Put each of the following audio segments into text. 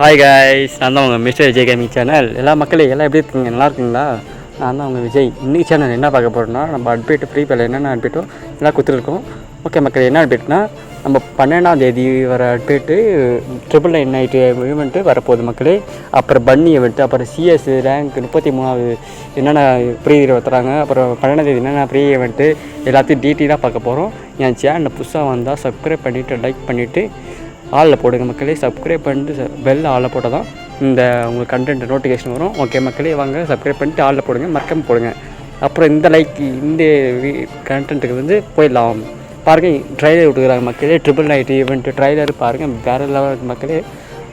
Hi guys, நான் தான் உங்கள் மிஸ்டர் விஜய் கேமிங் சேனல். எல்லா மக்களே எல்லாம் எப்படி இருக்கீங்க? நல்லா இருக்குங்களா? நான் தான் உங்கள் விஜய். இன்றைக்கி சேனல் என்ன பார்க்க போகிறோம்னா, நம்ம அட்பேட் ஃப்ரீ ஃபயரில் என்னென்ன அட்பேட்டோ எல்லாம் கொடுத்துருக்கோம். ஓகே மக்களே, என்ன அட்பேட்னா நம்ம 12ஆம் தேதி வர அட்பேட்டு 999 நைட்டு ஈவெண்ட்டு வரப்போகுது மக்களே. அப்புறம் பன்னி ஈவெண்ட்டு, அப்புறம் சிஎஸ் ரேங்க் 33வது என்னென்ன ஃப்ரீ தராங்க, அப்புறம் 12ஆம் தேதி என்னென்ன ஃப்ரீ ஈவெண்ட்டு எல்லாத்தையும் டீட்டெயிலாக பார்க்க போகிறோம். என் சேனல் புதுசாக வந்தால் சப்ஸ்கிரைப் பண்ணிவிட்டு லைக் பண்ணிவிட்டு ஆளில் போடுங்க மக்களே. சப்ஸ்கிரைப் பண்ணிட்டு பெல் ஆளில் போட்டால் தான் இந்த உங்களுக்கு கண்டென்ட் நோட்டிஃபிகேஷன் வரும். ஓகே மக்களே, வாங்க சப்ஸ்கிரைப் பண்ணிட்டு ஆளில் போடுங்க, மறக்காம போடுங்க. அப்புறம் இந்த இந்த கண்டென்ட்டுக்கு வந்து போயிடலாம். பாருங்கள், ட்ரைலர் விட்டுக்கிறாங்க மக்களே. 999 ஈவெண்ட்டு ட்ரைலர் பாருங்கள், வேறு லெவல் மக்களே.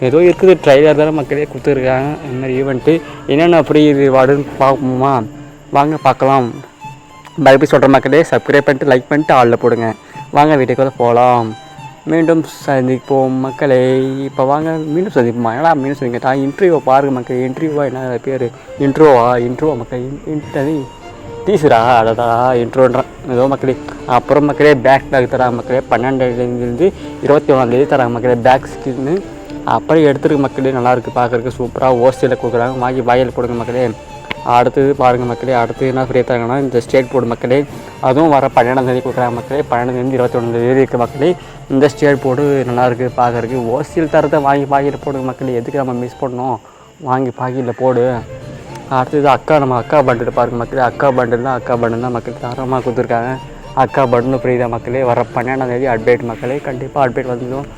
ஏதோ இருக்குது, ட்ரைலர் தானே மக்களே கொடுத்துருக்காங்க. இந்த மாதிரி ஈவெண்ட்டு என்னென்ன அப்படி ரிவார்டுன்னு பார்ப்போமா? வாங்க பார்க்கலாம். மறுபடியும் சொல்கிற மக்களே, சப்ஸ்கிரைப் பண்ணிட்டு லைக் பண்ணிட்டு ஆளில் போடுங்க. வாங்க வீட்டுக்குள்ளே போகலாம். மீண்டும் சந்திப்போம் மக்களே. இப்போ வாங்க மீண்டும் சந்திப்போம். ஏன்னா மீண்டும் சந்திக்கிட்டா இன்டர்வியூவை பாருங்கள் மக்கள். இன்டர்வியூவா என்ன பேர்? இன்ட்ரோவா மக்கள்? டீசரா அடடா இன்ட்ரோன்றான் ஏதோ மக்களே. அப்புறம் மக்களே பேக் தராங்க மக்களே. 12லேருந்து 21ஆம் தேதி தராங்க மக்களே பேக் ஸ்கின்னு. அப்புறம் எடுத்துருக்கு மக்களே. நல்லாயிருக்கு, பார்க்குறதுக்கு சூப்பராக ஓசியில் கொடுக்குறாங்க. வாங்கி வாயில் கொடுங்க மக்களே. அடுத்தது பாருங்கள் மக்களே, அடுத்து என்ன ஃப்ரீ தராங்கன்னா இந்த ஸ்டேட் போர்டு மக்களே. அதுவும் வர 12ஆம் தேதி கொடுக்குறாங்க மக்களே. 12லேருந்து 21ஆம் தேதி இருக்குது மக்களே. இந்த ஸ்டேட் போர்டு நல்லாயிருக்கு பார்க்குறதுக்கு. ஓசியில் தரத்தை வாங்கி பாக்கெட்டில் போடுங்க மக்களே. எதுக்கு நம்ம மிஸ் பண்ணோம்? வாங்கி பாக்கெட்டில் போடு. அடுத்தது நம்ம அக்கா பண்டில் பாருங்கள் மக்களே. அக்கா பண்டில் தான் மக்கள் தரமாக கொடுத்துருக்காங்க. அக்கா பண்டில் ஃப்ரீ தான் மக்களே. வர 12ஆம் தேதி அட்பேட் மக்களே. கண்டிப்பாக அட்பேட் வந்துடும்.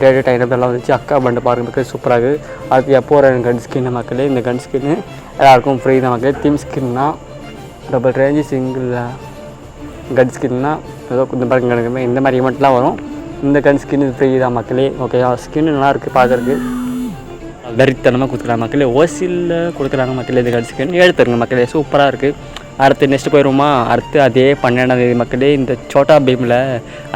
டேட் டைனப்பெல்லாம் வந்துச்சு. அக்கா பண்டு பாருங்கள் மக்களே, சூப்பராக. அடுத்து எப்போ ஒரு கன் ஸ்கின்னு மக்களே. இந்த கன் ஸ்கின்னு எல்லாருக்கும் ஃப்ரீ தான் மக்களே. தீம் ஸ்கின்னா டபுள் ரேஞ்சு சிங்கிள் கன் ஸ்கின்னா ஏதோ கொஞ்சம் பாருங்க. இந்த மாதிரி ஈவெண்ட்லாம் வரும். இந்த கன் ஸ்கின்னு ஃப்ரீ தான் மக்களே. ஓகே, ஸ்கின்னு நல்லாயிருக்கு பார்க்குறதுக்கு. வெறித்தனமாக கொடுத்துருக்காங்க மக்களே. ஓசியில் கொடுக்குறாங்க மக்களே. இந்த கன் ஸ்கின் எடுத்துருங்க மக்களே, சூப்பராக இருக்குது. அடுத்து நெக்ஸ்ட்டு போயிடுவோமா? அடுத்து அதே 12ஆம் தேதி மக்களே. இந்த சோட்டா பீமில்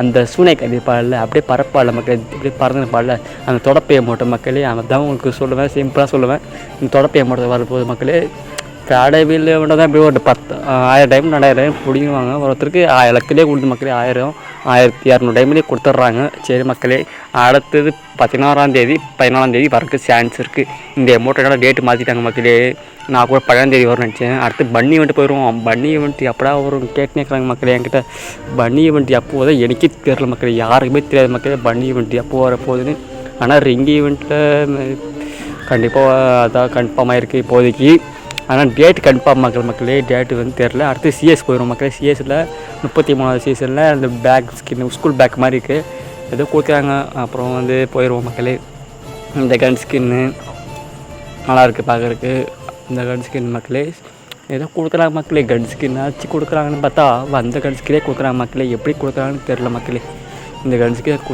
அந்த சூனைக்கு அதிப்பாடல அப்படியே பரப்பாடல மக்களே. இப்படியே பறந்து பாடல அந்த தொடப்பையை மூட்டை மக்களே. அதான் உங்களுக்கு சொல்லுவேன், சிம்பிளாக சொல்லுவேன். இந்த தொடப்பையை மூட்டை வரப்போகுது மக்களே. கடைவில் மட்டும் தான் இப்படி ஒரு 10,000 டைம் 2000 டைம் பிடிக்குவாங்க. ஒருத்தருக்கு 1000 லக்கிலே கொடுத்து மக்களே. 1000 1200 டைம்லேயே கொடுத்துட்றாங்க. சரி மக்களே, அடுத்தது 14ஆம் தேதி வரக்கு சான்ஸ் இருக்குது. இந்த அமௌண்ட்டோட டேட்டு மாற்றிட்டாங்க மக்களே. நான் கூட 12ஆம் தேதி வரும்னு நினச்சேன். அடுத்து பன்னி ஈவெண்ட்டு போயிடுவோம். பன்னி ஈவெண்ட் எப்படா வரும் கேட்டுனே இருக்கிறாங்க மக்களே என்கிட்ட. பன்னி ஈவெண்ட் எப்போ தான் எனக்கே தெரியல மக்களே. யாருக்குமே தெரியாது மக்களே பன்னி ஈவெண்ட் எப்போ வரப்போகுதுன்னு. ஆனால் ரிங் ஈவெண்ட்டில் கண்டிப்பாக அதான் கன்ஃபார்ம் ஆகிருக்கு இப்போதைக்கு. ஆனால் டேட் கன்ஃபார்ம் மக்களே. டேட்டு வந்து தெரில. அடுத்து சிஎஸ் போயிடும் மக்களே. சிஎஸில் 33வது சீசனில் அந்த பேக் ஸ்கின் ஸ்கூல் பேக் மாதிரி இருக்குது, ஏதோ கொடுக்குறாங்க. அப்புறம் வந்து போயிடுவோம் மக்களே. இந்த கன் ஸ்கின்னு நல்லாயிருக்கு பார்க்குறதுக்கு. இந்த கன் ஸ்கின் மக்களே ஏதோ கொடுக்குறாங்க மக்களே. கன் ஸ்கின் ஆச்சு கொடுக்குறாங்கன்னு பார்த்தா அந்த கன் ஸ்கின்னே கொடுக்குறாங்க மக்களே. எப்படி கொடுக்குறாங்கன்னு தெரில மக்களே. இந்த கன் ஸ்கின்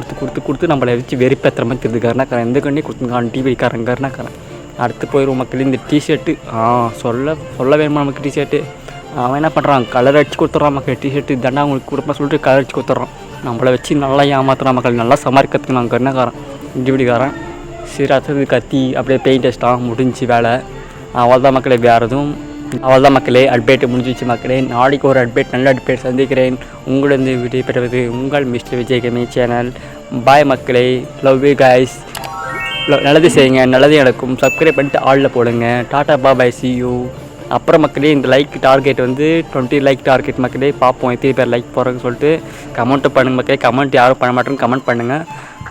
கொடுத்து நம்மளை வச்சு வெறிப்பேற்றுற மாதிரி தெரியுது. கருணாக்காரன் எந்த கண்ணே கொடுத்துருக்கான் டிவிக்காரன் கருணாக்காரன். அடுத்து போயிடுவோம் மக்களே. இந்த டிஷர்ட்டு சொல்ல வேணுமா நமக்கு? டிஷர்ட்டு அவன் என்ன பண்ணுறான், கலர் அடிச்சு கொடுத்துட்றான் மக்கள். டிஷர்ட்டு தண்டா உங்களுக்கு கொடுப்பா சொல்லிட்டு கலர் அடிச்சு கொடுத்துட்றான். நம்மளை வச்சு நல்லா ஏமாத்துறான் மக்கள். நல்லா சமாளிக்கிறதுக்கு கருணாக்காரன் டிவிடிக்காரன். சரி, அடுத்தது கத்தி அப்படியே பெயிண்ட் அடிச்சிட்டான். முடிஞ்சு வேலை. அவ்வளோதான் மக்களே, வேறு எதுவும் அவ்வளோதான் மக்களே. அட்பேட்டு முடிஞ்சிச்சு மக்களே. நாளைக்கு ஒரு அட்பேட் நல்ல அட்பேட் சந்திக்கிறேன். உங்களிடம் விடை பெறுவது உங்கள் மிஸ்டர் விஜய் கேமிங் சேனல். பாய் மக்களே, லவ் யூ கைஸ். நல்லது செய்யுங்க, நல்லது நடக்கும். சப்ஸ்கிரைப் பண்ணிட்டு ஆளில் போடுங்க. Tata bye, C you. அப்புறம் மக்களே, இந்த லைக் டார்கெட் வந்து 20 லைக் டார்கெட் மக்களே. பார்ப்போம் எத்தனை பேர் லைக் போகிறேன்னு சொல்லிட்டு. கமெண்ட்டு பண்ணுங்க மக்களே. கமெண்ட் யாரும் பண்ண மாட்டேன்னு கமெண்ட் பண்ணுங்கள்.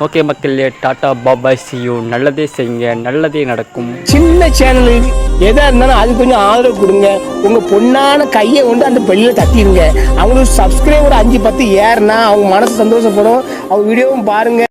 ஓகே மக்களே, டாட்டா பாய், சி யூ. நல்லதே செய்யுங்க, நல்லதே நடக்கும். சின்ன சேனல் எதாக இருந்தாலும் அது கொஞ்சம் ஆதரவு கொடுங்க. உங்கள் பொண்ணான கையை கொண்டு அந்த பெல்லில் தட்டிடுங்க. அவங்களுக்கு சப்ஸ்கிரைபர் 5-10 ஏறுனா அவங்க மனசு சந்தோஷப்படும். அவங்க வீடியோவும் பாருங்கள்.